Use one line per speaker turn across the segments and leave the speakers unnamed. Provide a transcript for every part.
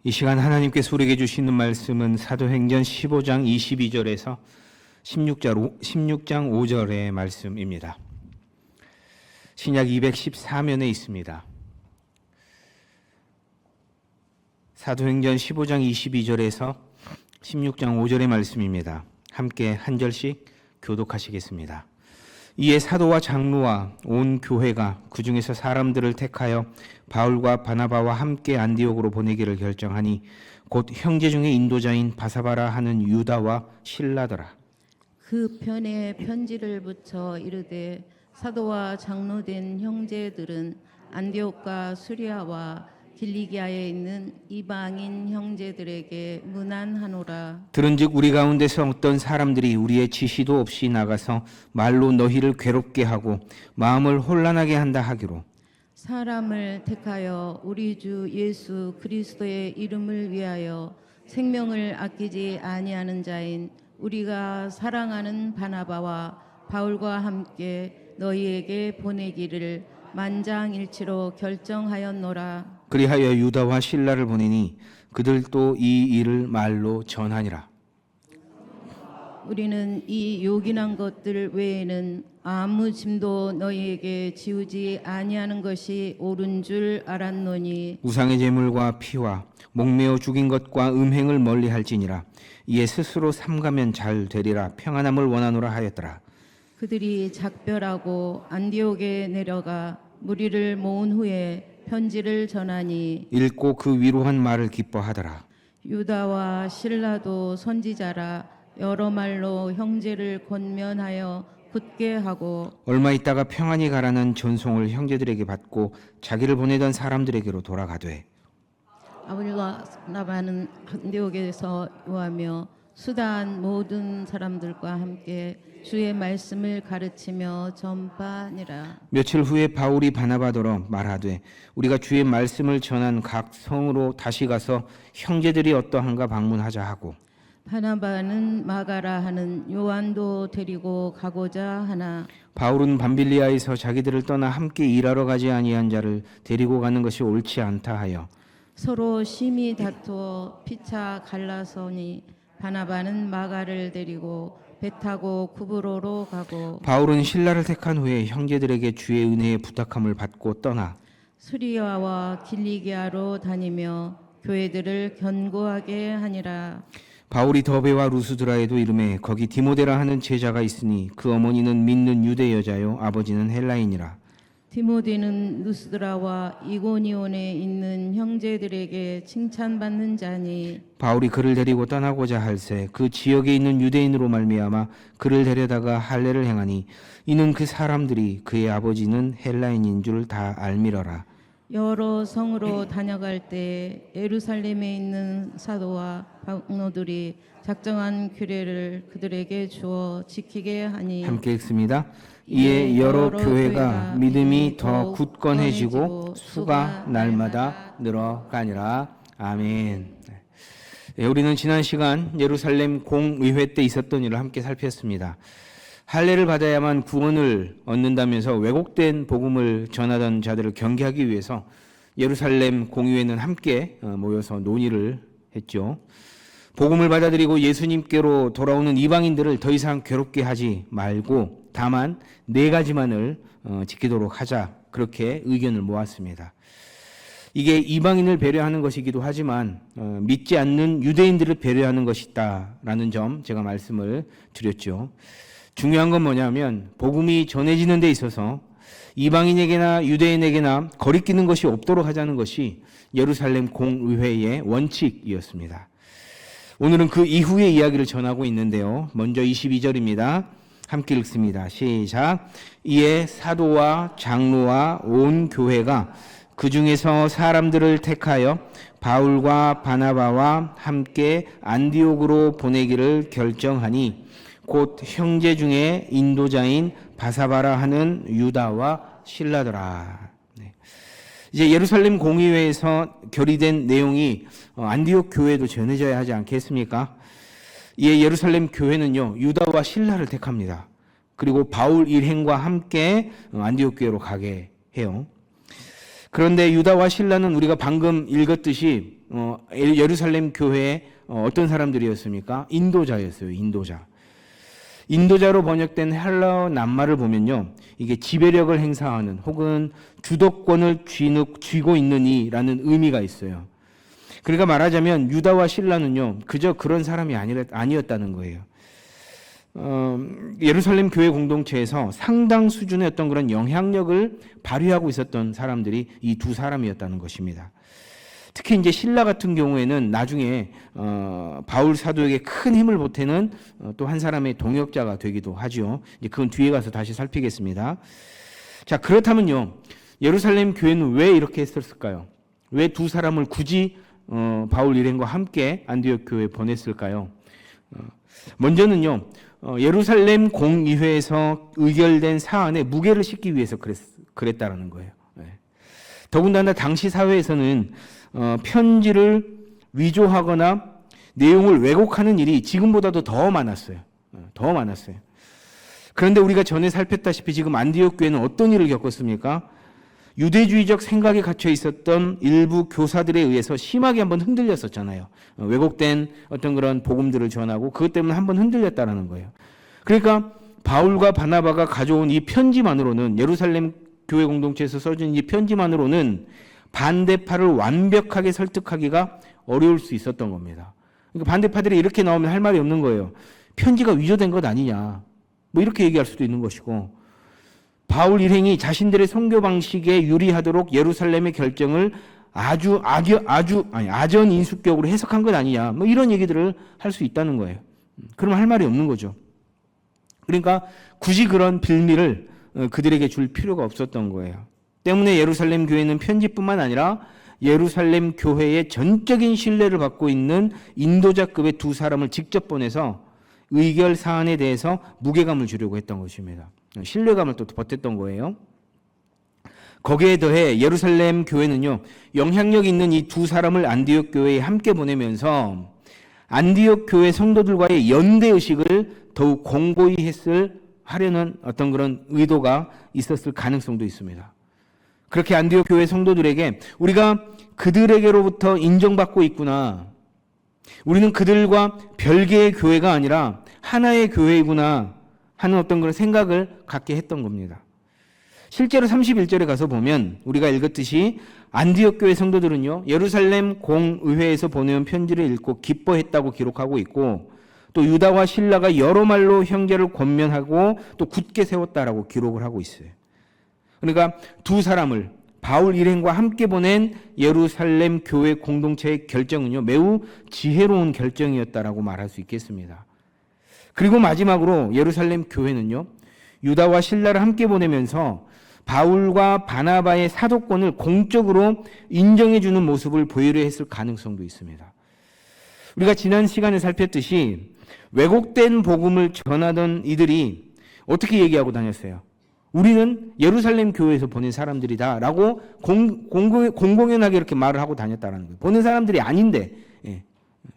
이 시간 하나님께서 우리에게 주시는 말씀은 사도행전 15장 22절에서 16장 5절의 말씀입니다. 신약 214면에 있습니다. 사도행전 15장 22절에서 16장 5절의 말씀입니다. 함께 한 절씩 교독하시겠습니다. 이에 사도와 장로와 온 교회가 그 중에서 사람들을 택하여 바울과 바나바와 함께 안디옥으로 보내기를 결정하니 곧 형제 중에 인도자인 바사바라 하는 유다와 실라더라.
그 편에 편지를 붙여 이르되 사도와 장로된 형제들은 안디옥과 수리아와 길리기아에 있는 이방인 형제들에게 문안하노라.
들은즉 우리 가운데서 어떤 사람들이 우리의 지시도 없이 나가서 말로 너희를 괴롭게 하고 마음을 혼란하게 한다 하기로
사람을 택하여 우리 주 예수 그리스도의 이름을 위하여 생명을 아끼지 아니하는 자인 우리가 사랑하는 바나바와 바울과 함께 너희에게 보내기를 만장일치로 결정하였노라.
그리하여 유다와 실라를 보내니 그들도 이 일을 말로 전하니라.
우리는 이 요긴한 것들 외에는 아무 짐도 너희에게 지우지 아니하는 것이 옳은 줄 알았노니
우상의 제물과 피와 목매어 죽인 것과 음행을 멀리할지니라. 이에 스스로 삼가면 잘 되리라 평안함을 원하노라 하였더라.
그들이 작별하고 안디옥에 내려가 무리를 모은 후에 편지를 전하니
읽고 그 위로한 말을 기뻐하더라.
유다와 실라도 선지자라 여러 말로 형제를 권면하여 굳게 하고
얼마 있다가 평안히 가라는 전송을 형제들에게 받고 자기를 보내던 사람들에게로 돌아가되
아버지와 나바는 안디옥에서 요하며 수다한 모든 사람들과 함께 주의 말씀을 가르치며 전파하니라.
며칠 후에 바울이 바나바더러 말하되 우리가 주의 말씀을 전한 각 성으로 다시 가서 형제들이 어떠한가 방문하자 하고
바나바는 마가라 하는 요한도 데리고 가고자 하나
바울은 밤빌리아에서 자기들을 떠나 함께 일하러 가지 아니한 자를 데리고 가는 것이 옳지 않다 하여
서로 심히 다투어 피차 갈라서니 바나바는 마가를 데리고 배 타고 구브로로 가고
바울은 신라를 택한 후에 형제들에게 주의 은혜의 부탁함을 받고 떠나
수리아와 길리기아로 다니며 교회들을 견고하게 하니라.
바울이 더베와 루스드라에도 이르매 거기 디모데라 하는 제자가 있으니 그 어머니는 믿는 유대 여자요 아버지는 헬라인이라.
디모데는 루스드라와 이고니온에 있는 형제들에게 칭찬받는 자니
바울이 그를 데리고 떠나고자 할새 그 지역에 있는 유대인으로 말미암아 그를 데려다가 할례를 행하니 이는 그 사람들이 그의 아버지는 헬라인인 줄 다 알미러라.
여러 성으로 다녀갈 때 예루살렘에 있는 사도와 장로들이 작정한 규례를 그들에게 주어 지키게 하니
함께 읽습니다. 이에 여러 교회가 믿음이 더 굳건해지고 수가 날마다 늘어가니라. 아멘. 우리는 지난 시간 예루살렘 공의회 때 있었던 일을 함께 살폈습니다. 할례를 받아야만 구원을 얻는다면서 왜곡된 복음을 전하던 자들을 경계하기 위해서 예루살렘 공의회는 함께 모여서 논의를 했죠. 복음을 받아들이고 예수님께로 돌아오는 이방인들을 더 이상 괴롭게 하지 말고 다만 4가지만을 지키도록 하자, 그렇게 의견을 모았습니다. 이게 이방인을 배려하는 것이기도 하지만 믿지 않는 유대인들을 배려하는 것이다라는 점 제가 말씀을 드렸죠. 중요한 건 뭐냐면 복음이 전해지는 데 있어서 이방인에게나 유대인에게나 거리끼는 것이 없도록 하자는 것이 예루살렘 공의회의 원칙이었습니다. 오늘은 그 이후의 이야기를 전하고 있는데요. 먼저 22절입니다. 함께 읽습니다. 시작. 이에 사도와 장로와 온 교회가 그 중에서 사람들을 택하여 바울과 바나바와 함께 안디옥으로 보내기를 결정하니 곧 형제 중에 인도자인 바사바라 하는 유다와 실라더라. 이제 예루살렘 공의회에서 결의된 내용이 안디옥 교회도 전해져야 하지 않겠습니까? 이에 예루살렘 교회는요 유다와 실라를 택합니다. 그리고 바울 일행과 함께 안디옥 교회로 가게 해요. 그런데 유다와 실라는 우리가 방금 읽었듯이 예루살렘 교회에 어떤 사람들이었습니까? 인도자였어요. 인도자로 번역된 헬라어 낱말을 보면요, 이게 지배력을 행사하는 혹은 주도권을 쥐고 있는 이라는 의미가 있어요. 그러니까 말하자면 유다와 실라는요, 그저 그런 사람이 아니었다는 거예요. 예루살렘 교회 공동체에서 상당 수준의 어떤 그런 영향력을 발휘하고 있었던 사람들이 이 두 사람이었다는 것입니다. 특히 이제 실라 같은 경우에는 나중에 바울 사도에게 큰 힘을 보태는 또 한 사람의 동역자가 되기도 하죠. 이제 그건 뒤에 가서 다시 살피겠습니다. 자, 그렇다면요, 예루살렘 교회는 왜 이렇게 했었을까요? 왜 두 사람을 굳이 바울 일행과 함께 안디옥 교회에 보냈을까요? 먼저는요, 예루살렘 공의회에서 의결된 사안에 무게를 싣기 위해서 그랬다라는 거예요. 더군다나 당시 사회에서는 편지를 위조하거나 내용을 왜곡하는 일이 지금보다도 더 많았어요. 그런데 우리가 전에 살폈다시피 지금 안디옥 교회는 어떤 일을 겪었습니까? 유대주의적 생각에 갇혀 있었던 일부 교사들에 의해서 심하게 한번 흔들렸었잖아요. 왜곡된 어떤 그런 복음들을 전하고 그것 때문에 한번 흔들렸다라는 거예요. 그러니까 바울과 바나바가 가져온 이 편지만으로는, 예루살렘 교회 공동체에서 써준 이 편지만으로는 반대파를 완벽하게 설득하기가 어려울 수 있었던 겁니다. 그러니까 반대파들이 이렇게 나오면 할 말이 없는 거예요. 편지가 위조된 것 아니냐, 뭐 이렇게 얘기할 수도 있는 것이고, 바울 일행이 자신들의 선교 방식에 유리하도록 예루살렘의 결정을 아주 아전인수격으로 해석한 것 아니냐, 뭐 이런 얘기들을 할 수 있다는 거예요. 그럼 할 말이 없는 거죠. 그러니까 굳이 그런 빌미를 그들에게 줄 필요가 없었던 거예요. 때문에 예루살렘 교회는 편지뿐만 아니라 예루살렘 교회의 전적인 신뢰를 받고 있는 인도자급의 두 사람을 직접 보내서 의결 사안에 대해서 무게감을 주려고 했던 것입니다. 신뢰감을 또 보탰던 거예요. 거기에 더해 예루살렘 교회는요, 영향력 있는 이 두 사람을 안디옥 교회에 함께 보내면서 안디옥 교회 성도들과의 연대의식을 더욱 공고히 하려는 어떤 그런 의도가 있었을 가능성도 있습니다. 그렇게 안디옥 교회 성도들에게 우리가 그들에게로부터 인정받고 있구나, 우리는 그들과 별개의 교회가 아니라 하나의 교회이구나 하는 어떤 그런 생각을 갖게 했던 겁니다. 실제로 31절에 가서 보면 우리가 읽었듯이 안디옥 교회 성도들은요, 예루살렘 공의회에서 보내온 편지를 읽고 기뻐했다고 기록하고 있고, 또 유다와 실라가 여러 말로 형제를 권면하고 또 굳게 세웠다라고 기록을 하고 있어요. 그러니까 두 사람을 바울 일행과 함께 보낸 예루살렘 교회 공동체의 결정은요, 매우 지혜로운 결정이었다라고 말할 수 있겠습니다. 그리고 마지막으로 예루살렘 교회는요, 유다와 실라를 함께 보내면서 바울과 바나바의 사도권을 공적으로 인정해주는 모습을 보이려 했을 가능성도 있습니다. 우리가 지난 시간에 살폈듯이 왜곡된 복음을 전하던 이들이 어떻게 얘기하고 다녔어요? 우리는 예루살렘 교회에서 보낸 사람들이다 라고 공공연하게 이렇게 말을 하고 다녔다는 거예요. 보낸 사람들이 아닌데,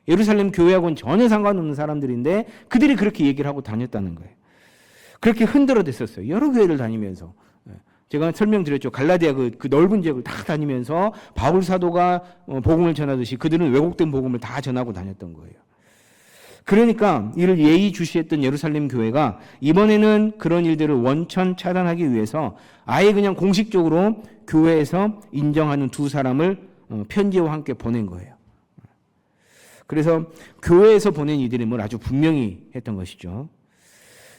예루살렘 교회하고는 전혀 상관없는 사람들인데 그들이 그렇게 얘기를 하고 다녔다는 거예요. 그렇게 흔들어댔었어요. 여러 교회를 다니면서. 제가 설명드렸죠. 갈라디아 그 넓은 지역을 다 다니면서 바울 사도가 복음을 전하듯이 그들은 왜곡된 복음을 다 전하고 다녔던 거예요. 그러니까 이를 예의주시했던 예루살렘 교회가 이번에는 그런 일들을 원천 차단하기 위해서 아예 그냥 공식적으로 교회에서 인정하는 두 사람을 편지와 함께 보낸 거예요. 그래서 교회에서 보낸 이들임을 아주 분명히 했던 것이죠.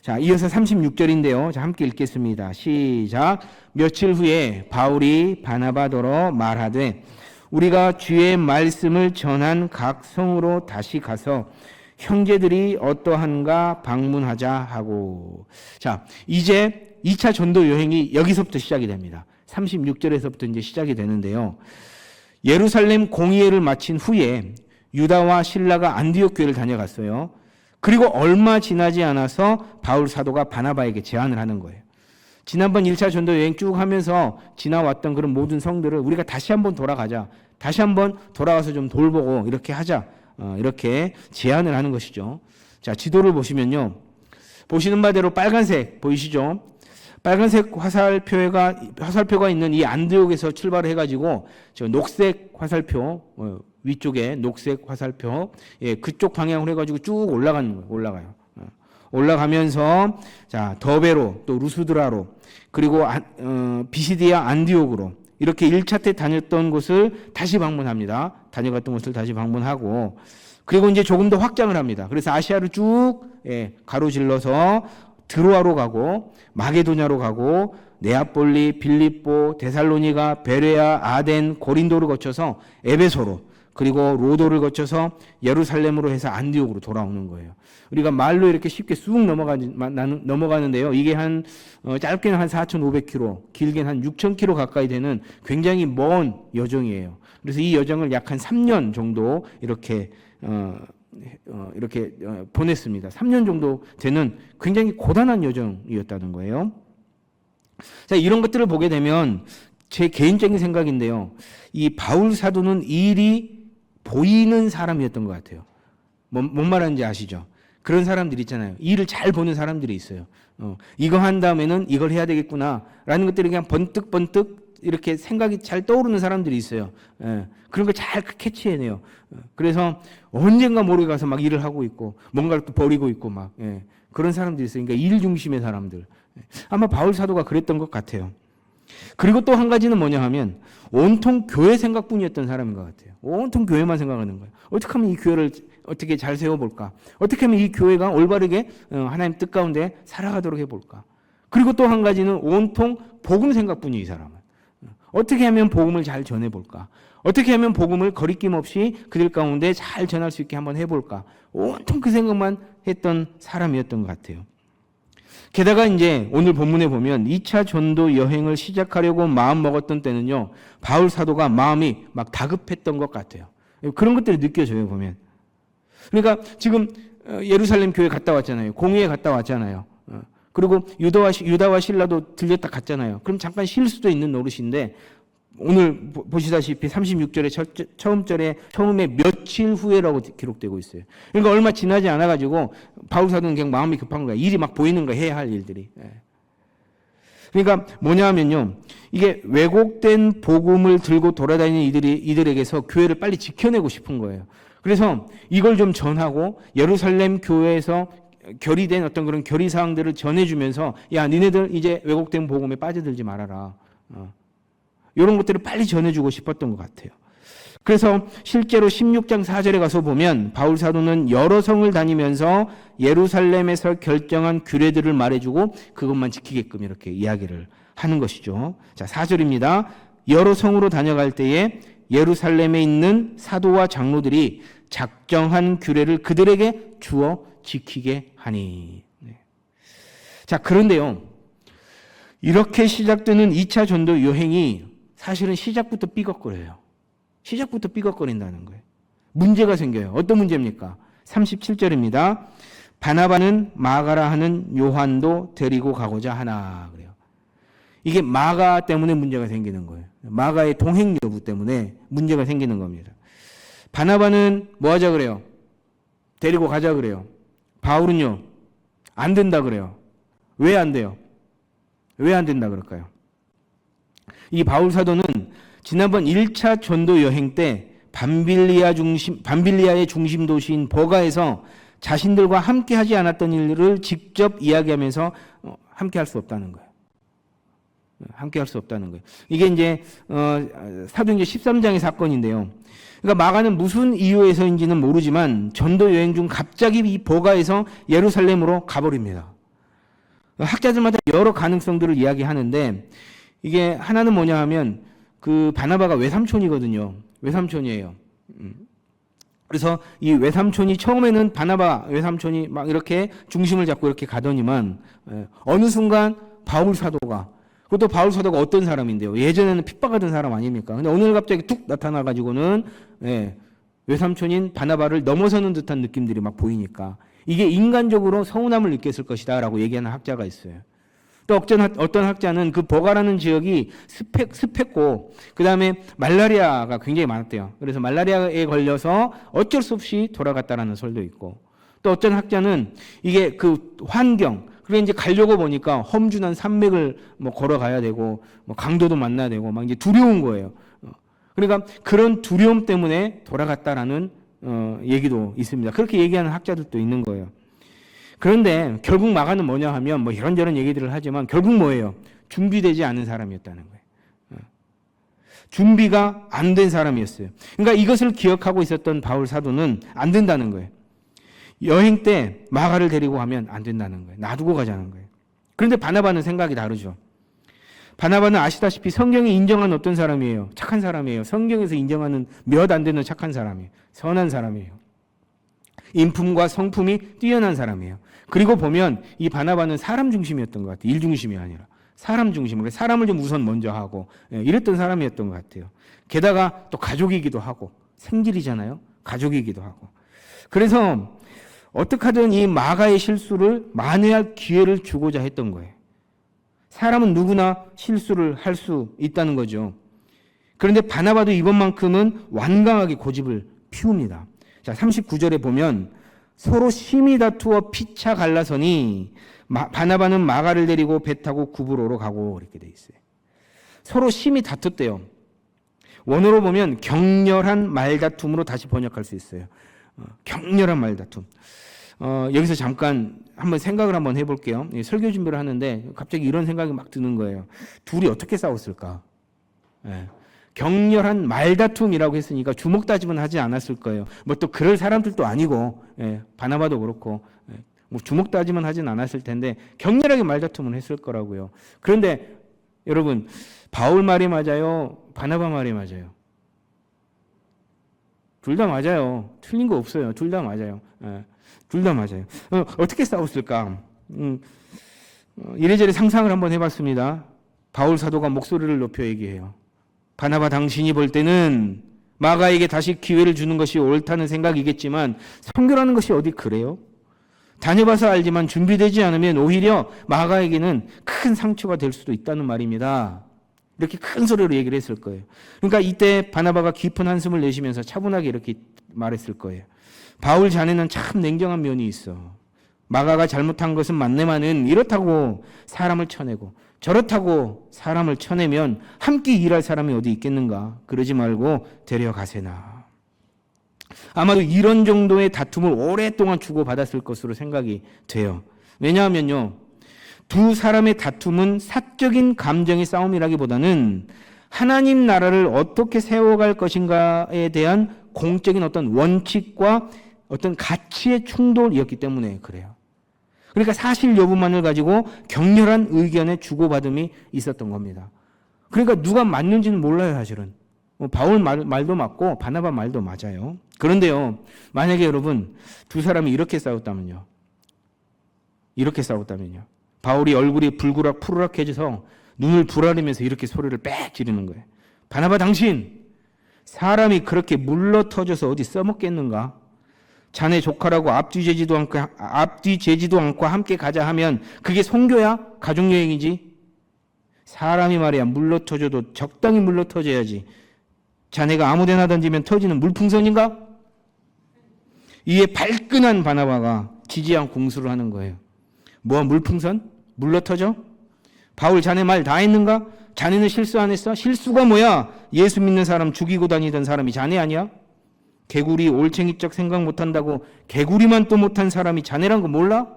자, 이어서 36절인데요. 자, 함께 읽겠습니다. 시작. 며칠 후에 바울이 바나바더러 말하되 우리가 주의 말씀을 전한 각 성으로 다시 가서 형제들이 어떠한가 방문하자 하고. 자, 이제 2차 전도 여행이 여기서부터 시작이 됩니다. 36절에서부터 이제 시작이 되는데요. 예루살렘 공의회를 마친 후에 유다와 실라가 안디옥 교회를 다녀갔어요. 그리고 얼마 지나지 않아서 바울 사도가 바나바에게 제안을 하는 거예요. 지난번 1차 전도 여행 쭉 하면서 지나왔던 그런 모든 성들을 우리가 다시 한번 돌아가자. 다시 한번 돌아와서 좀 돌보고 이렇게 하자. 이렇게 제안을 하는 것이죠. 자, 지도를 보시면요. 보시는 바대로 빨간색 보이시죠? 빨간색 화살표가 있는 이 안디옥에서 출발을 해가지고 저 녹색 화살표 위쪽에 녹색 화살표, 예, 그쪽 방향으로 해가지고 쭉 올라가는 거예요. 올라가요. 올라가면서 자 더베로 또 루스드라로 그리고 비시디아 안디옥으로 이렇게 1차 때 다녔던 곳을 다시 방문합니다. 다녀갔던 곳을 다시 방문하고 그리고 이제 조금 더 확장을 합니다. 그래서 아시아를 쭉 예, 가로질러서 드로아로 가고 마게도냐로 가고 네아폴리, 빌립보, 데살로니가, 베레아, 아덴, 고린도를 거쳐서 에베소로 그리고 로도를 거쳐서 예루살렘으로 해서 안디옥으로 돌아오는 거예요. 우리가 말로 이렇게 쉽게 쑥 넘어가는데요. 이게 짧게는 한 4,500km, 길게는 한 6,000km 가까이 되는 굉장히 먼 여정이에요. 그래서 이 여정을 약 한 3년 정도 이렇게 보냈습니다. 3년 정도 되는 굉장히 고단한 여정이었다는 거예요. 자, 이런 것들을 보게 되면 제 개인적인 생각인데요. 이 바울 사도는 일이 보이는 사람이었던 것 같아요. 뭔 말하는지 아시죠? 그런 사람들 있잖아요. 일을 잘 보는 사람들이 있어요. 이거 한 다음에는 이걸 해야 되겠구나라는 것들이 그냥 번뜩번뜩 이렇게 생각이 잘 떠오르는 사람들이 있어요. 예, 그런 걸 잘 캐치해내요. 그래서 언젠가 모르게 가서 막 일을 하고 있고 뭔가를 또 버리고 있고 막 예, 그런 사람들이 있어요. 그러니까 일 중심의 사람들. 아마 바울 사도가 그랬던 것 같아요. 그리고 또 한 가지는 뭐냐 하면 온통 교회 생각뿐이었던 사람인 것 같아요. 온통 교회만 생각하는 거예요. 어떻게 하면 이 교회를 어떻게 잘 세워볼까? 어떻게 하면 이 교회가 올바르게 하나님 뜻 가운데 살아가도록 해볼까? 그리고 또 한 가지는 온통 복음 생각뿐이 이 사람은. 어떻게 하면 복음을 잘 전해볼까? 어떻게 하면 복음을 거리낌 없이 그들 가운데 잘 전할 수 있게 한번 해볼까? 온통 그 생각만 했던 사람이었던 것 같아요. 게다가 이제 오늘 본문에 보면 2차 전도 여행을 시작하려고 마음 먹었던 때는요, 바울 사도가 마음이 막 다급했던 것 같아요. 그런 것들이 느껴져요, 보면. 그러니까 지금 예루살렘 교회 갔다 왔잖아요. 공회에 갔다 왔잖아요. 그리고 유다와 실라도 들렸다 갔잖아요. 그럼 잠깐 쉴 수도 있는 노릇인데 오늘 보시다시피 36절의 처음 절에 처음에 며칠 후에라고 기록되고 있어요. 그러니까 얼마 지나지 않아가지고 바울 사도는 그냥 마음이 급한 거야. 일이 막 보이는 거야. 해야 할 일들이. 그러니까 뭐냐 하면요. 이게 왜곡된 복음을 들고 돌아다니는 이들에게서 교회를 빨리 지켜내고 싶은 거예요. 그래서 이걸 좀 전하고 예루살렘 교회에서 결의된 어떤 그런 결의사항들을 전해주면서 야 니네들 이제 왜곡된 복음에 빠져들지 말아라. 이런 것들을 빨리 전해주고 싶었던 것 같아요. 그래서 실제로 16장 4절에 가서 보면 바울 사도는 여러 성을 다니면서 예루살렘에서 결정한 규례들을 말해주고 그것만 지키게끔 이렇게 이야기를 하는 것이죠. 자, 4절입니다. 여러 성으로 다녀갈 때에 예루살렘에 있는 사도와 장로들이 작정한 규례를 그들에게 주어 지키게 하니. 네. 자, 그런데요. 이렇게 시작되는 2차 전도 여행이 사실은 시작부터 삐걱거려요. 시작부터 삐걱거린다는 거예요. 문제가 생겨요. 어떤 문제입니까? 37절입니다. 바나바는 마가라 하는 요한도 데리고 가고자 하나 그래요. 이게 마가 때문에 문제가 생기는 거예요. 마가의 동행 여부 때문에 문제가 생기는 겁니다. 바나바는 뭐 하자 그래요? 데리고 가자 그래요. 바울은요? 안 된다 그래요. 왜 안 돼요? 왜 안 된다 그럴까요? 이 바울 사도는 지난번 1차 전도 여행 때 밤빌리아의 중심 도시인 버가에서 자신들과 함께 하지 않았던 일을 직접 이야기하면서 함께 할 수 없다는 거예요. 함께 할 수 없다는 거예요. 이게 이제 사도행전 13장의 사건인데요. 그러니까 마가는 무슨 이유에서인지는 모르지만 전도 여행 중 갑자기 이 버가에서 예루살렘으로 가버립니다. 학자들마다 여러 가능성들을 이야기하는데 이게 하나는 뭐냐 하면 그 바나바가 외삼촌이거든요. 외삼촌이에요. 그래서 이 외삼촌이 처음에는 바나바 외삼촌이 막 이렇게 중심을 잡고 이렇게 가더니만 어느 순간 바울 사도가 그것도 바울 사도가 어떤 사람인데요. 예전에는 핍박하던 사람 아닙니까? 근데 오늘 갑자기 툭 나타나가지고는 외삼촌인 바나바를 넘어서는 듯한 느낌들이 막 보이니까 이게 인간적으로 서운함을 느꼈을 것이다라고 얘기하는 학자가 있어요. 또 어떤 학자는 그 버가라는 지역이 습했고 그 다음에 말라리아가 굉장히 많았대요. 그래서 말라리아에 걸려서 어쩔 수 없이 돌아갔다라는 설도 있고 또 어떤 학자는 이게 그 환경 그래 이제 가려고 보니까 험준한 산맥을 뭐 걸어가야 되고 뭐 강도도 만나야 되고 막 이제 두려운 거예요. 그러니까 그런 두려움 때문에 돌아갔다라는 얘기도 있습니다. 그렇게 얘기하는 학자들도 있는 거예요. 그런데 결국 마가는 뭐냐 하면 뭐 이런저런 얘기들을 하지만 결국 뭐예요? 준비되지 않은 사람이었다는 거예요. 준비가 안 된 사람이었어요. 그러니까 이것을 기억하고 있었던 바울 사도는 안 된다는 거예요. 여행 때 마가를 데리고 가면 안 된다는 거예요. 놔두고 가자는 거예요. 그런데 바나바는 생각이 다르죠. 바나바는 아시다시피 성경에 인정한 어떤 사람이에요? 착한 사람이에요. 성경에서 인정하는 몇 안 되는 착한 사람이에요. 선한 사람이에요. 인품과 성품이 뛰어난 사람이에요. 그리고 보면 이 바나바는 사람 중심이었던 것 같아요. 일 중심이 아니라 사람 중심으로 사람을 좀 우선 먼저 하고 이랬던 사람이었던 것 같아요. 게다가 또 가족이기도 하고 생질이잖아요. 가족이기도 하고. 그래서 어떻게 하든 이 마가의 실수를 만회할 기회를 주고자 했던 거예요. 사람은 누구나 실수를 할 수 있다는 거죠. 그런데 바나바도 이번만큼은 완강하게 고집을 피웁니다. 자, 39절에 보면 서로 심히 다투어 피차 갈라서니 바나바는 마가를 데리고 배 타고 구브로로 가고 이렇게 돼 있어요. 서로 심히 다퉜대요. 원어로 보면 격렬한 말다툼으로 다시 번역할 수 있어요. 격렬한 말다툼. 여기서 잠깐 한번 생각을 한번 해볼게요. 설교 준비를 하는데 갑자기 이런 생각이 막 드는 거예요. 둘이 어떻게 싸웠을까? 격렬한 말다툼이라고 했으니까 주먹 다짐은 하지 않았을 거예요. 뭐 또 그럴 사람들도 아니고, 바나바도 그렇고, 뭐 주먹 다짐은 하진 않았을 텐데 격렬하게 말다툼은 했을 거라고요. 그런데 여러분, 바울 말이 맞아요? 바나바 말이 맞아요? 둘 다 맞아요. 틀린 거 없어요. 둘 다 맞아요. 둘 다 맞아요. 어떻게 싸웠을까? 이래저래 상상을 한번 해봤습니다. 바울 사도가 목소리를 높여 얘기해요. 바나바, 당신이 볼 때는 마가에게 다시 기회를 주는 것이 옳다는 생각이겠지만 선교라는 것이 어디 그래요? 다녀봐서 알지만 준비되지 않으면 오히려 마가에게는 큰 상처가 될 수도 있다는 말입니다. 이렇게 큰 소리로 얘기를 했을 거예요. 그러니까 이때 바나바가 깊은 한숨을 내쉬면서 차분하게 이렇게 말했을 거예요. 바울 자네는 참 냉정한 면이 있어. 마가가 잘못한 것은 맞네만은 이렇다고 사람을 쳐내고 저렇다고 사람을 쳐내면 함께 일할 사람이 어디 있겠는가. 그러지 말고 데려가세나. 아마도 이런 정도의 다툼을 오랫동안 주고받았을 것으로 생각이 돼요. 왜냐하면요, 두 사람의 다툼은 사적인 감정의 싸움이라기보다는 하나님 나라를 어떻게 세워갈 것인가에 대한 공적인 어떤 원칙과 어떤 가치의 충돌이었기 때문에 그래요. 그러니까 사실 여부만을 가지고 격렬한 의견의 주고받음이 있었던 겁니다. 그러니까 누가 맞는지는 몰라요, 사실은. 바울 말도 맞고 바나바 말도 맞아요. 그런데요, 만약에 여러분 두 사람이 이렇게 싸웠다면요. 바울이 얼굴이 불구락 푸르락해져서 눈을 부라리면서 이렇게 소리를 빽 지르는 거예요. 바나바, 당신 사람이 그렇게 물러터져서 어디 써먹겠는가? 자네 조카라고 앞뒤재지도 않고 함께 가자 하면 그게 선교야? 가족여행이지? 사람이 말이야 물러터져도 적당히 물러터져야지. 자네가 아무데나 던지면 터지는 물풍선인가? 이에 발끈한 바나바가 지지한 공수를 하는 거예요. 뭐 물풍선? 물러터져? 바울 자네 말 다 했는가? 자네는 실수 안 했어? 실수가 뭐야? 예수 믿는 사람 죽이고 다니던 사람이 자네 아니야? 개구리 올챙이적 생각 못한다고 개구리만 또 못한 사람이 자네란 거 몰라?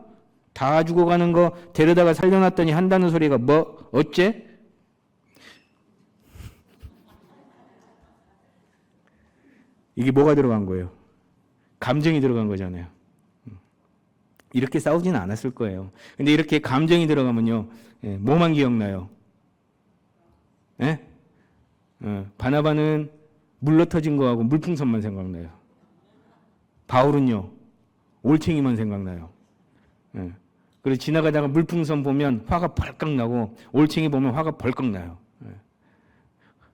다 죽어가는 거 데려다가 살려놨더니 한다는 소리가 뭐 어째? 이게 뭐가 들어간 거예요? 감정이 들어간 거잖아요. 이렇게 싸우지는 않았을 거예요. 근데 이렇게 감정이 들어가면요, 뭐만 기억나요? 바나바는 물러터진 거하고 물풍선만 생각나요. 바울은요, 올챙이만 생각나요. 그래서 지나가다가 물풍선 보면 화가 벌컥 나고 올챙이 보면 화가 벌컥 나요.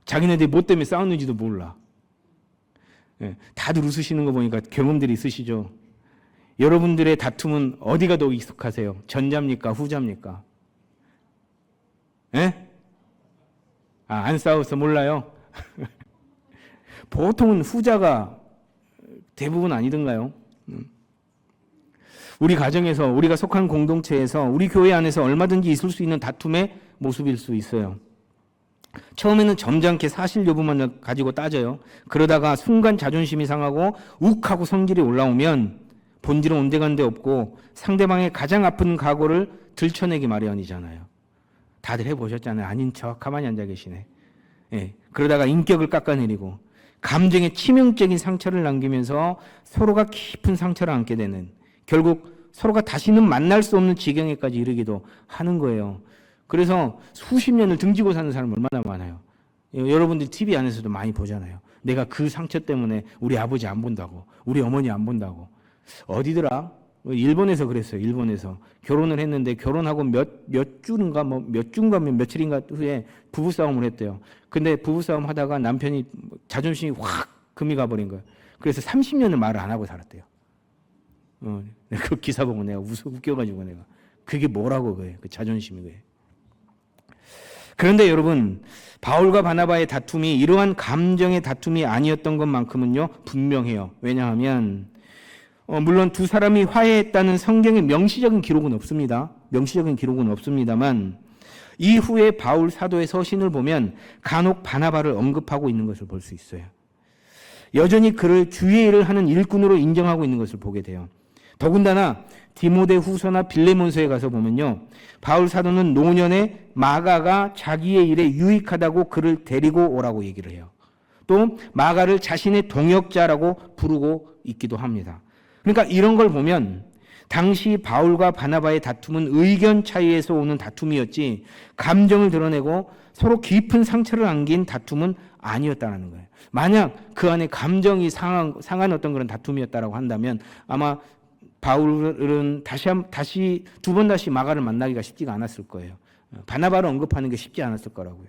자기네들이 뭐 때문에 싸웠는지도 몰라. 다들 웃으시는 거 보니까 경험들이 있으시죠. 여러분들의 다툼은 어디가 더 익숙하세요? 전자입니까? 후자입니까? 안 싸워서 몰라요? 보통은 후자가 대부분 아니던가요? 우리 가정에서, 우리가 속한 공동체에서, 우리 교회 안에서 얼마든지 있을 수 있는 다툼의 모습일 수 있어요. 처음에는 점잖게 사실 여부만 가지고 따져요. 그러다가 순간 자존심이 상하고 욱하고 성질이 올라오면 본질은 온데간데 없고 상대방의 가장 아픈 각오를 들춰내기 마련이잖아요. 다들 해보셨잖아요. 아닌 척 가만히 앉아 계시네. 예, 그러다가 인격을 깎아내리고 감정에 치명적인 상처를 남기면서 서로가 깊은 상처를 안게 되는, 결국 서로가 다시는 만날 수 없는 지경에까지 이르기도 하는 거예요. 그래서 수십 년을 등지고 사는 사람 얼마나 많아요. 여러분들 TV 안에서도 많이 보잖아요. 내가 그 상처 때문에 우리 아버지 안 본다고, 우리 어머니 안 본다고. 어디더라? 일본에서 그랬어요. 일본에서 결혼을 했는데 결혼하고 몇 주인가 며칠인가 후에 부부싸움을 했대요. 근데 부부싸움 하다가 남편이 자존심이 확 금이 가버린 거예요. 그래서 30년을 말을 안 하고 살았대요. 그 기사 보고 내가 웃겨가지고 내가 그게 뭐라고 그래? 그 자존심이 그래. 그런데 여러분, 바울과 바나바의 다툼이 이러한 감정의 다툼이 아니었던 것만큼은요 분명해요. 왜냐하면 물론 두 사람이 화해했다는 성경의 명시적인 기록은 없습니다. 명시적인 기록은 없습니다만 이후에 바울 사도의 서신을 보면 간혹 바나바를 언급하고 있는 것을 볼 수 있어요. 여전히 그를 주의 일을 하는 일꾼으로 인정하고 있는 것을 보게 돼요. 더군다나 디모데 후서나 빌레몬서에 가서 보면요, 바울 사도는 노년에 마가가 자기의 일에 유익하다고 그를 데리고 오라고 얘기를 해요. 또 마가를 자신의 동역자라고 부르고 있기도 합니다. 그러니까 이런 걸 보면 당시 바울과 바나바의 다툼은 의견 차이에서 오는 다툼이었지 감정을 드러내고 서로 깊은 상처를 안긴 다툼은 아니었다는 거예요. 만약 그 안에 감정이 상한 어떤 그런 다툼이었다라고 한다면 아마 바울은 다시 두 번 다시 마가를 만나기가 쉽지가 않았을 거예요. 바나바를 언급하는 게 쉽지 않았을 거라고요.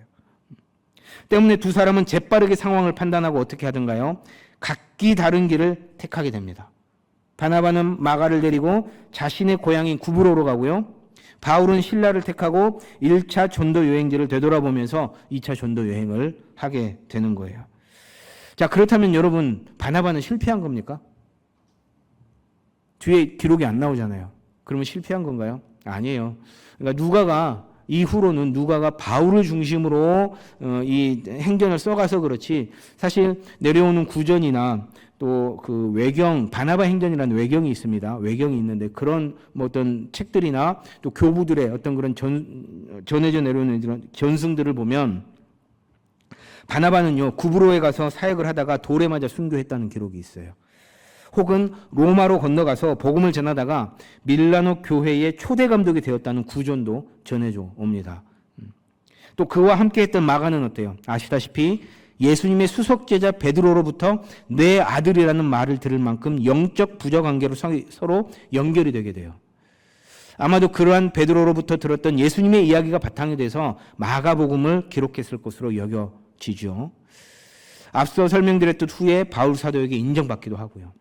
때문에 두 사람은 재빠르게 상황을 판단하고 어떻게 하던가요? 각기 다른 길을 택하게 됩니다. 바나바는 마가를 데리고 자신의 고향인 구브로로 가고요. 바울은 신라를 택하고 1차 전도 여행지를 되돌아보면서 2차 전도 여행을 하게 되는 거예요. 자, 그렇다면 여러분, 바나바는 실패한 겁니까? 뒤에 기록이 안 나오잖아요. 그러면 실패한 건가요? 아니에요. 그러니까 이후로는 누가가 바울을 중심으로 이 행전을 써가서 그렇지 사실 내려오는 구전이나 또 그 외경, 바나바 행전이라는 외경이 있습니다. 외경이 있는데 그런 뭐 어떤 책들이나 또 교부들의 어떤 그런 전해져 내려오는 이런 전승들을 보면 바나바는요 구브로에 가서 사역을 하다가 돌에 맞아 순교했다는 기록이 있어요. 혹은 로마로 건너가서 복음을 전하다가 밀라노 교회의 초대 감독이 되었다는 구전도 전해져 옵니다. 또 그와 함께했던 마가는 어때요? 아시다시피 예수님의 수석 제자 베드로로부터 내 아들이라는 말을 들을 만큼 영적 부적 관계로 서로 연결이 되게 돼요. 아마도 그러한 베드로로부터 들었던 예수님의 이야기가 바탕이 돼서 마가복음을 기록했을 것으로 여겨지죠. 앞서 설명드렸듯 후에 바울 사도에게 인정받기도 하고요.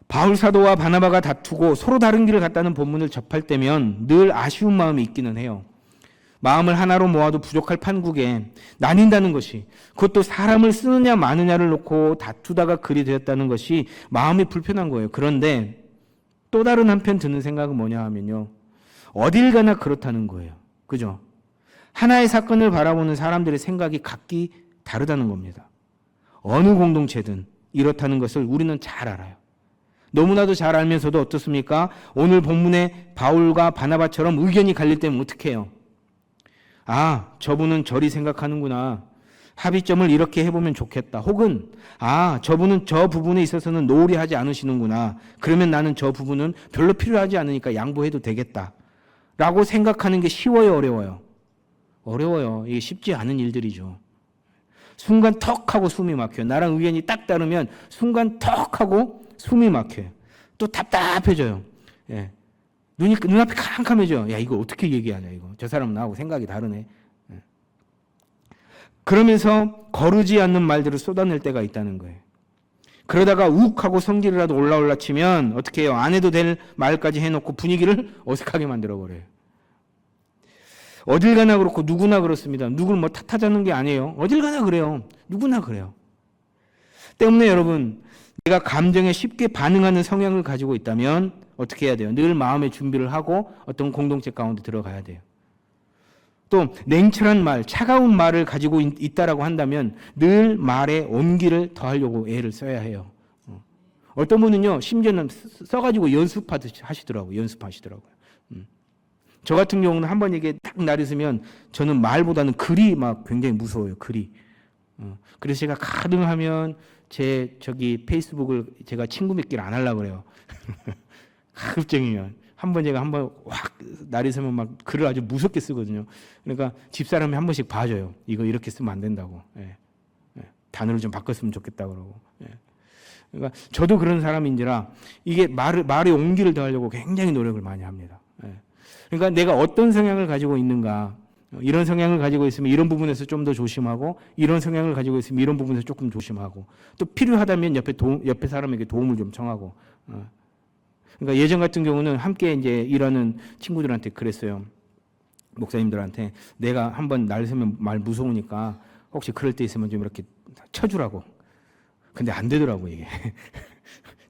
바울 사도와 바나바가 다투고 서로 다른 길을 갔다는 본문을 접할 때면 늘 아쉬운 마음이 있기는 해요. 마음을 하나로 모아도 부족할 판국에 나뉜다는 것이, 그것도 사람을 쓰느냐 마느냐를 놓고 다투다가 그리 되었다는 것이 마음이 불편한 거예요. 그런데 또 다른 한편 드는 생각은 뭐냐 하면요, 어딜 가나 그렇다는 거예요. 그죠? 하나의 사건을 바라보는 사람들의 생각이 각기 다르다는 겁니다. 어느 공동체든 이렇다는 것을 우리는 잘 알아요. 너무나도 잘 알면서도 어떻습니까? 오늘 본문의 바울과 바나바처럼 의견이 갈릴 때면 어떻게 해요? 아, 저분은 저리 생각하는구나. 합의점을 이렇게 해보면 좋겠다. 혹은 아, 저분은 저 부분에 있어서는 노울이 하지 않으시는구나. 그러면 나는 저 부분은 별로 필요하지 않으니까 양보해도 되겠다. 라고 생각하는 게 쉬워요, 어려워요? 어려워요. 이게 쉽지 않은 일들이죠. 순간 턱 하고 숨이 막혀요. 나랑 의견이 딱 다르면 순간 턱 하고 숨이 막혀요. 또 답답해져요. 예. 눈앞이 캄캄해져. 야, 이거 어떻게 얘기하냐, 이거. 저 사람은 나하고 생각이 다르네. 예. 그러면서 거르지 않는 말들을 쏟아낼 때가 있다는 거예요. 그러다가 욱하고 성질이라도 올라올라 치면 어떻게 해요? 안 해도 될 말까지 해놓고 분위기를 어색하게 만들어버려요. 어딜 가나 그렇고 누구나 그렇습니다. 누굴 뭐 탓하자는 게 아니에요. 어딜 가나 그래요. 누구나 그래요. 때문에 여러분, 내가 감정에 쉽게 반응하는 성향을 가지고 있다면 어떻게 해야 돼요? 늘 마음의 준비를 하고 어떤 공동체 가운데 들어가야 돼요. 또 냉철한 말, 차가운 말을 가지고 있다라고 한다면 늘 말에 온기를 더하려고 애를 써야 해요. 어떤 분은요, 심지어는 써가지고 연습하시더라고요. 저 같은 경우는 한번 이게 딱 날이 서면 저는 말보다는 글이 막 굉장히 무서워요. 글이. 그래서 제가 가능하면 제 페이스북을 제가 친구 맺기를 안 하려고 그래요. 가급적이면. 한번 확 날이 서면 막 글을 아주 무섭게 쓰거든요. 그러니까 집사람이 한 번씩 봐줘요. 이거 이렇게 쓰면 안 된다고. 단어를 좀 바꿨으면 좋겠다 그러고. 그러니까 저도 그런 사람인지라 이게 말에 온기를 더하려고 굉장히 노력을 많이 합니다. 그러니까 내가 어떤 성향을 가지고 있는가, 이런 성향을 가지고 있으면 이런 부분에서 좀 더 조심하고, 이런 성향을 가지고 있으면 이런 부분에서 조금 조심하고, 또 필요하다면 옆에 사람에게 도움을 좀 청하고. 그러니까 예전 같은 경우는 함께 이제 일하는 친구들한테 그랬어요. 목사님들한테 내가 한번 날 서면 말 무서우니까 혹시 그럴 때 있으면 좀 이렇게 쳐주라고. 근데 안 되더라고 이게.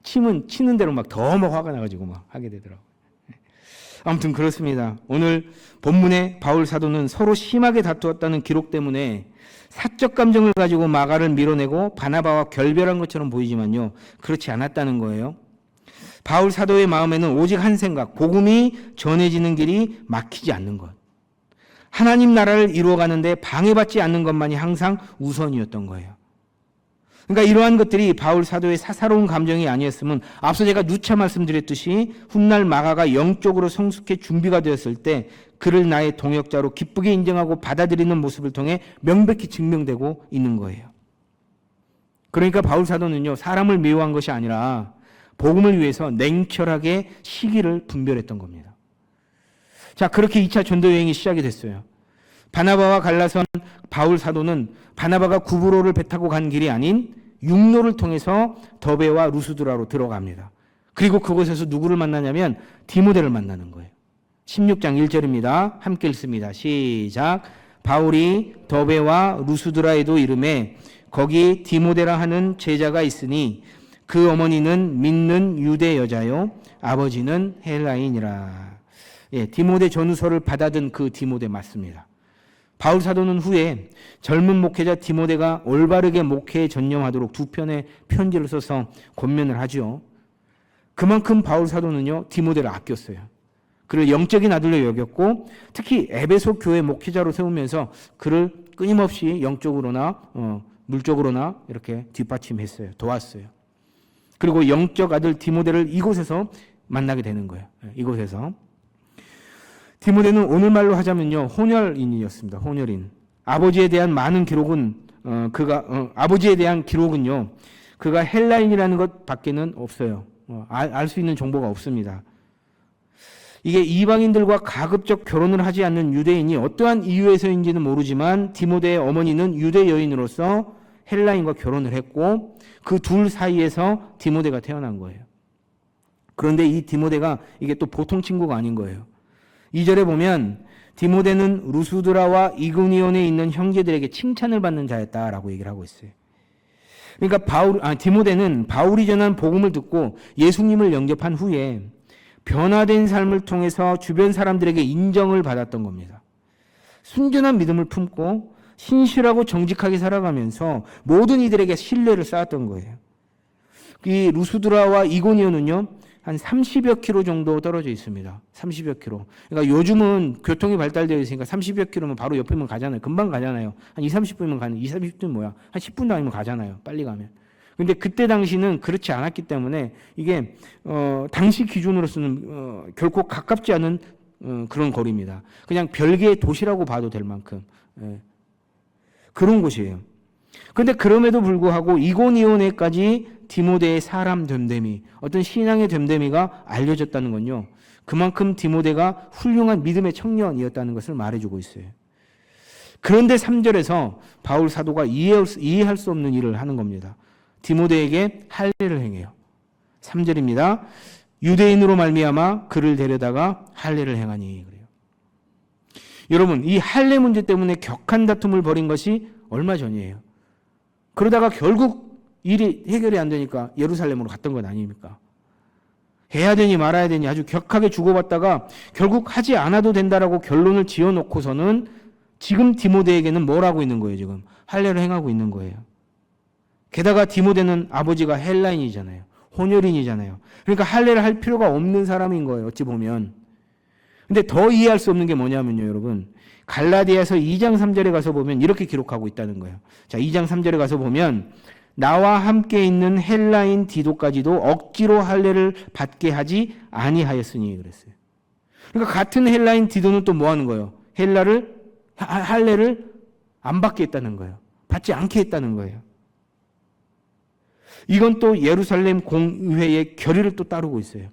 치는 대로 막 더 화가 나가지고 막 하게 되더라고. 아무튼 그렇습니다. 오늘 본문에 바울 사도는 서로 심하게 다투었다는 기록 때문에 사적 감정을 가지고 마가를 밀어내고 바나바와 결별한 것처럼 보이지만요, 그렇지 않았다는 거예요. 바울 사도의 마음에는 오직 한 생각, 복음이 전해지는 길이 막히지 않는 것, 하나님 나라를 이루어가는데 방해받지 않는 것만이 항상 우선이었던 거예요. 그러니까 이러한 것들이 바울 사도의 사사로운 감정이 아니었으면 앞서 제가 누차 말씀드렸듯이 훗날 마가가 영적으로 성숙해 준비가 되었을 때 그를 나의 동역자로 기쁘게 인정하고 받아들이는 모습을 통해 명백히 증명되고 있는 거예요. 그러니까 바울 사도는요, 사람을 미워한 것이 아니라 복음을 위해서 냉철하게 시기를 분별했던 겁니다. 자, 그렇게 2차 전도 여행이 시작이 됐어요. 바나바와 갈라선 바울 사도는 바나바가 구브로를 배 타고 간 길이 아닌 육로를 통해서 더베와 루스드라로 들어갑니다. 그리고 그곳에서 누구를 만나냐면 디모데를 만나는 거예요. 16장 1절입니다. 함께 읽습니다. 시작. 바울이 더베와 루스드라에도 이르매 거기 디모데라 하는 제자가 있으니 그 어머니는 믿는 유대 여자요 아버지는 헬라인이라. 디모데 전후서를 받아든 그 디모데 맞습니다. 바울 사도는 후에 젊은 목회자 디모데가 올바르게 목회에 전념하도록 두 편의 편지를 써서 권면을 하죠. 그만큼 바울 사도는요, 디모데를 아꼈어요. 그를 영적인 아들로 여겼고 특히 에베소 교회 목회자로 세우면서 그를 끊임없이 영적으로나 물적으로나 이렇게 뒷받침했어요. 도왔어요. 그리고 영적 아들 디모데를 이곳에서 만나게 되는 거예요. 이곳에서. 디모데는 오늘말로 하자면요, 혼혈인이었습니다. 혼혈인. 아버지에 대한 많은 기록은 아버지에 대한 기록은요, 그가 헬라인이라는 것 밖에는 없어요. 알 수 있는 정보가 없습니다. 이게 이방인들과 가급적 결혼을 하지 않는 유대인이 어떠한 이유에서인지는 모르지만 디모데의 어머니는 유대 여인으로서 헬라인과 결혼을 했고 그 둘 사이에서 디모데가 태어난 거예요. 그런데 이 디모데가 이게 또 보통 친구가 아닌 거예요. 2절에 보면 디모데는 루스드라와 이고니온에 있는 형제들에게 칭찬을 받는 자였다라고 얘기를 하고 있어요. 그러니까 디모데는 바울이 전한 복음을 듣고 예수님을 영접한 후에 변화된 삶을 통해서 주변 사람들에게 인정을 받았던 겁니다. 순전한 믿음을 품고 신실하고 정직하게 살아가면서 모든 이들에게 신뢰를 쌓았던 거예요. 이 루스드라와 이고니온은요, 한 30여 킬로 정도 떨어져 있습니다. 30여 킬로. 그러니까 요즘은 교통이 발달되어 있으니까 30여 킬로면 바로 옆이면 가잖아요. 금방 가잖아요. 한 30분이면 가는, 30분이 뭐야? 한 10분도 아니면 가잖아요. 빨리 가면. 근데 그때 당시는 그렇지 않았기 때문에 이게, 당시 기준으로서는, 결코 가깝지 않은, 그런 거리입니다. 그냥 별개의 도시라고 봐도 될 만큼. 그런 곳이에요. 근데 그럼에도 불구하고 이고니온에까지 디모데의 사람 됨됨이, 어떤 신앙의 됨됨이가 알려졌다는 건요, 그만큼 디모데가 훌륭한 믿음의 청년이었다는 것을 말해주고 있어요. 그런데 3절에서 바울 사도가 이해할 수 없는 일을 하는 겁니다. 디모데에게 할례를 행해요. 3절입니다. 유대인으로 말미암아 그를 데려다가 할례를 행하니. 그래요. 여러분, 이 할례 문제 때문에 격한 다툼을 벌인 것이 얼마 전이에요. 그러다가 결국 일이 해결이 안 되니까 예루살렘으로 갔던 것 아닙니까? 해야 되니 말아야 되니 아주 격하게 주고받다가 결국 하지 않아도 된다라고 결론을 지어놓고서는 지금 디모데에게는 뭘 하고 있는 거예요? 지금 할례를 행하고 있는 거예요. 게다가 디모데는 아버지가 헬라인이잖아요. 혼혈인이잖아요. 그러니까 할례를 할 필요가 없는 사람인 거예요. 어찌 보면. 근데 더 이해할 수 없는 게 뭐냐면요, 여러분. 갈라디아서 2장 3절에 가서 보면 이렇게 기록하고 있다는 거예요. 자, 2장 3절에 가서 보면 나와 함께 있는 헬라인 디도까지도 억지로 할례를 받게 하지 아니하였으니 그랬어요. 그러니까 같은 헬라인 디도는 또 뭐 하는 거예요? 할례를 안 받게 했다는 거예요. 받지 않게 했다는 거예요. 이건 또 예루살렘 공의회의 결의를 또 따르고 있어요.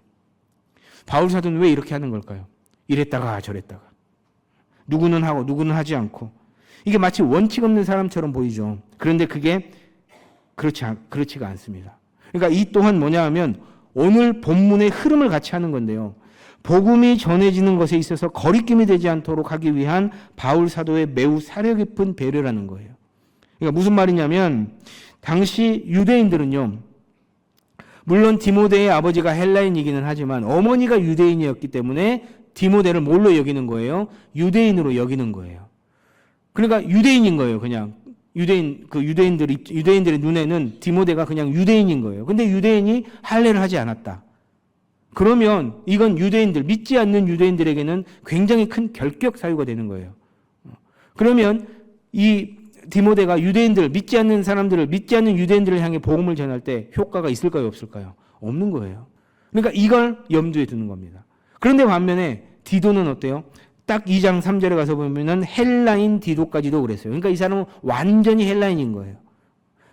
바울 사도는 왜 이렇게 하는 걸까요? 이랬다가 저랬다가. 누구는 하고 누구는 하지 않고. 이게 마치 원칙 없는 사람처럼 보이죠. 그런데 그게 그렇지가 않습니다. 그러니까 이 또한 뭐냐 하면 오늘 본문의 흐름을 같이 하는 건데요. 복음이 전해지는 것에 있어서 거리낌이 되지 않도록 하기 위한 바울 사도의 매우 사려 깊은 배려라는 거예요. 그러니까 무슨 말이냐면 당시 유대인들은요. 물론 디모데의 아버지가 헬라인이기는 하지만 어머니가 유대인이었기 때문에 디모데를 뭘로 여기는 거예요? 유대인으로 여기는 거예요. 그러니까 유대인인 거예요. 그냥 유대인들의 눈에는 디모데가 그냥 유대인인 거예요. 근데 유대인이 할례를 하지 않았다. 그러면 이건 믿지 않는 유대인들에게는 굉장히 큰 결격 사유가 되는 거예요. 그러면 이 디모데가 믿지 않는 유대인들을 향해 복음을 전할 때 효과가 있을까요, 없을까요? 없는 거예요. 그러니까 이걸 염두에 두는 겁니다. 그런데 반면에 디도는 어때요? 딱 2장 3절에 가서 보면은 헬라인 디도까지도 그랬어요. 그러니까 이 사람은 완전히 헬라인인 거예요.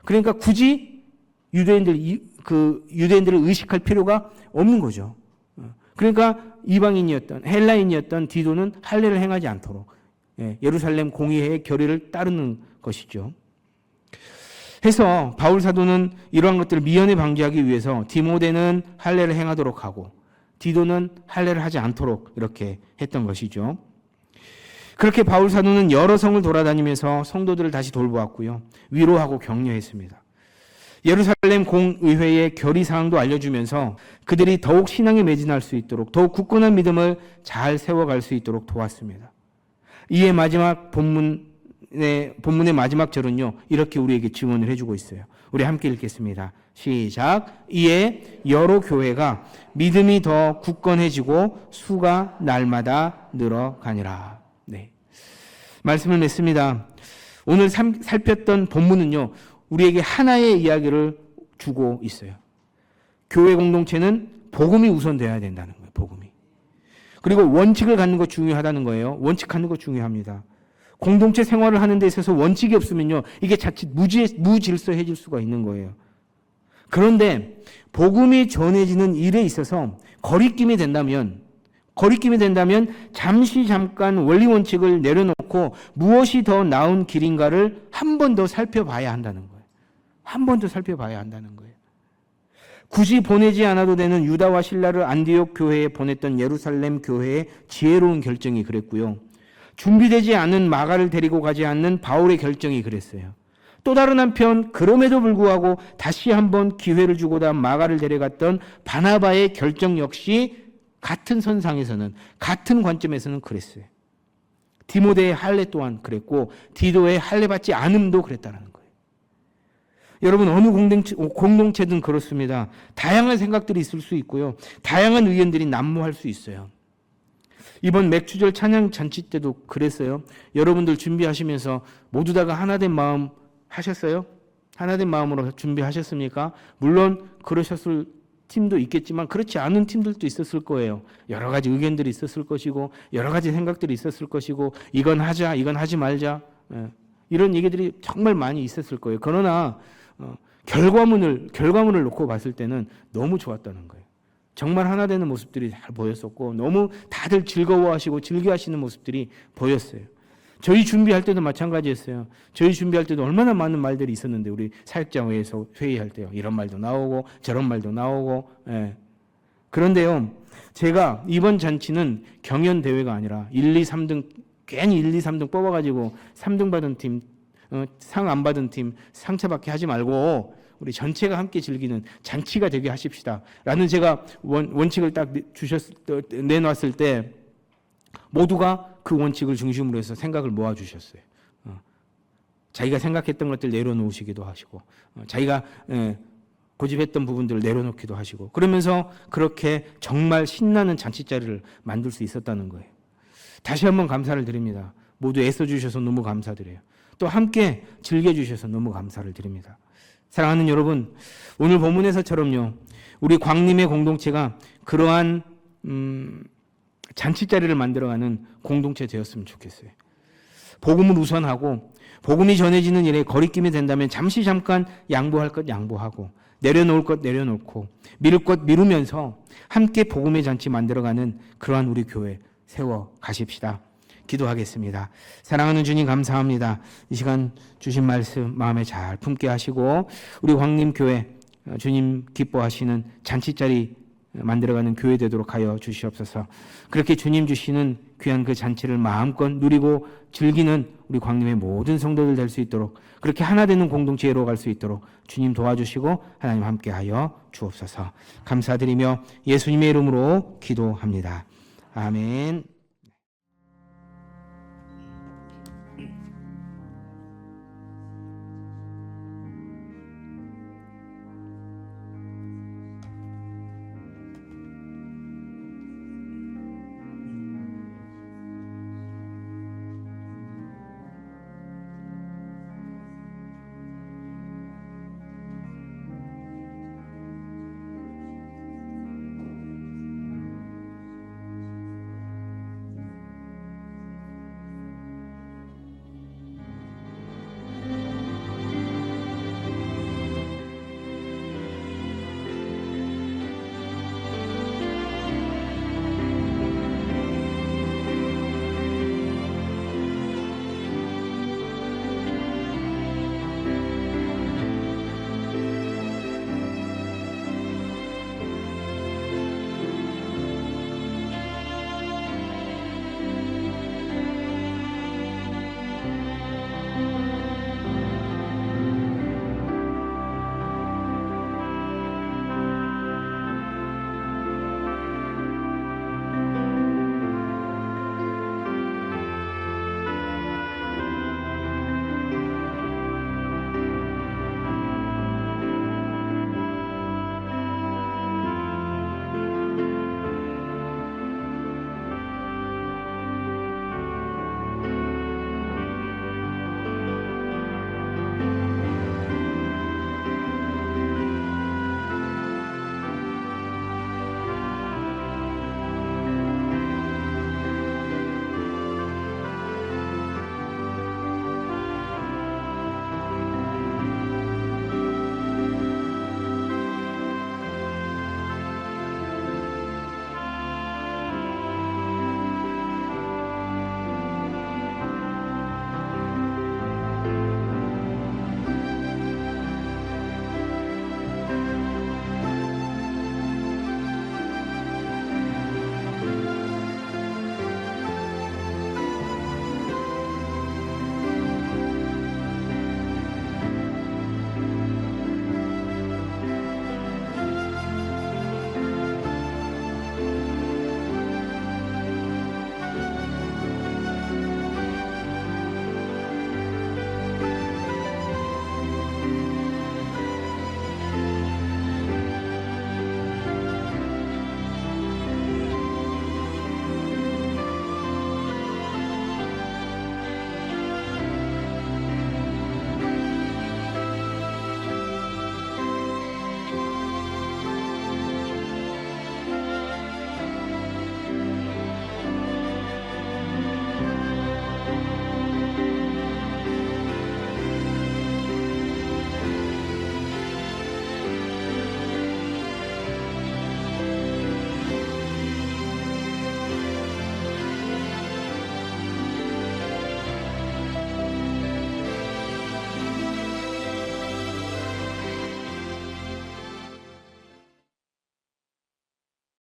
그러니까 굳이 유대인들을 의식할 필요가 없는 거죠. 그러니까 헬라인이었던 디도는 할례를 행하지 않도록 예루살렘 공의회의 결의를 따르는 것이죠. 해서 바울 사도는 이러한 것들을 미연에 방지하기 위해서 디모데는 할례를 행하도록 하고 디도는 할례를 하지 않도록 이렇게 했던 것이죠. 그렇게 바울 사도는 여러 성을 돌아다니면서 성도들을 다시 돌보았고요. 위로하고 격려했습니다. 예루살렘 공의회의 결의사항도 알려주면서 그들이 더욱 신앙에 매진할 수 있도록 더욱 굳건한 믿음을 잘 세워갈 수 있도록 도왔습니다. 이에 마지막 본문의 마지막 절은요. 이렇게 우리에게 증언을 해주고 있어요. 우리 함께 읽겠습니다. 시작. 이에 여러 교회가 믿음이 더 굳건해지고 수가 날마다 늘어가니라. 네. 말씀을 맺습니다. 오늘 살폈던 본문은요. 우리에게 하나의 이야기를 주고 있어요. 교회 공동체는 복음이 우선돼야 된다는 거예요. 복음이. 그리고 원칙을 갖는 거 중요하다는 거예요. 원칙 갖는 거 중요합니다. 공동체 생활을 하는 데 있어서 원칙이 없으면요. 이게 자칫 무질서해질 수가 있는 거예요. 그런데 복음이 전해지는 일에 있어서 거리낌이 된다면 잠깐 원리 원칙을 내려놓고 무엇이 더 나은 길인가를 한 번 더 살펴봐야 한다는 거예요. 한 번 더 살펴봐야 한다는 거예요. 굳이 보내지 않아도 되는 유다와 실라를 안디옥 교회에 보냈던 예루살렘 교회의 지혜로운 결정이 그랬고요. 준비되지 않은 마가를 데리고 가지 않는 바울의 결정이 그랬어요. 또 다른 한편 그럼에도 불구하고 다시 한번 기회를 주고다 마가를 데려갔던 바나바의 결정 역시 같은 선상에서는 같은 관점에서는 그랬어요. 디모데의 할례 또한 그랬고 디도의 할례 받지 않음도 그랬다는 거예요. 여러분 어느 공동체든 그렇습니다. 다양한 생각들이 있을 수 있고요. 다양한 의견들이 난무할 수 있어요. 이번 맥주절 찬양 잔치 때도 그랬어요. 여러분들 준비하시면서 모두 다가 하나된 마음 하셨어요? 하나된 마음으로 준비하셨습니까? 물론 그러셨을 팀도 있겠지만 그렇지 않은 팀들도 있었을 거예요. 여러 가지 의견들이 있었을 것이고 여러 가지 생각들이 있었을 것이고 이건 하자, 이건 하지 말자. 이런 얘기들이 정말 많이 있었을 거예요. 그러나 결과물을 놓고 봤을 때는 너무 좋았다는 거예요. 정말 하나 되는 모습들이 잘 보였었고 너무 다들 즐거워하시고 즐겨하시는 모습들이 보였어요. 저희 준비할 때도 마찬가지였어요. 저희 준비할 때도 얼마나 많은 말들이 있었는데 우리 사역장회에서 회의할 때요. 이런 말도 나오고 저런 말도 나오고. 그런데요. 제가 이번 잔치는 경연 대회가 아니라 1, 2, 3등 괜히 1, 2, 3등 뽑아가지고 3등 받은 팀, 상 안 받은 팀 상처받게 하지 말고 우리 전체가 함께 즐기는 잔치가 되게 하십시다. 라는 제가 원칙을 딱 내놨을 때 모두가 그 원칙을 중심으로 해서 생각을 모아주셨어요. 자기가 생각했던 것들 내려놓으시기도 하시고 자기가 고집했던 부분들을 내려놓기도 하시고 그러면서 그렇게 정말 신나는 잔치자리를 만들 수 있었다는 거예요. 다시 한번 감사를 드립니다. 모두 애써주셔서 너무 감사드려요. 또 함께 즐겨주셔서 너무 감사를 드립니다. 사랑하는 여러분, 오늘 본문에서처럼요, 우리 광림의 공동체가 그러한 잔치자리를 만들어가는 공동체 되었으면 좋겠어요. 복음을 우선하고 복음이 전해지는 일에 거리낌이 된다면 잠깐 양보할 것 양보하고 내려놓을 것 내려놓고 미룰 것 미루면서 함께 복음의 잔치 만들어가는 그러한 우리 교회 세워 가십시다. 기도하겠습니다. 사랑하는 주님 감사합니다. 이 시간 주신 말씀 마음에 잘 품게 하시고 우리 광림교회 주님 기뻐하시는 잔치자리 만들어가는 교회 되도록 하여 주시옵소서. 그렇게 주님 주시는 귀한 그 잔치를 마음껏 누리고 즐기는 우리 광림의 모든 성도들 될 수 있도록 그렇게 하나 되는 공동체로 갈 수 있도록 주님 도와주시고 하나님 함께하여 주옵소서. 감사드리며 예수님의 이름으로 기도합니다. 아멘.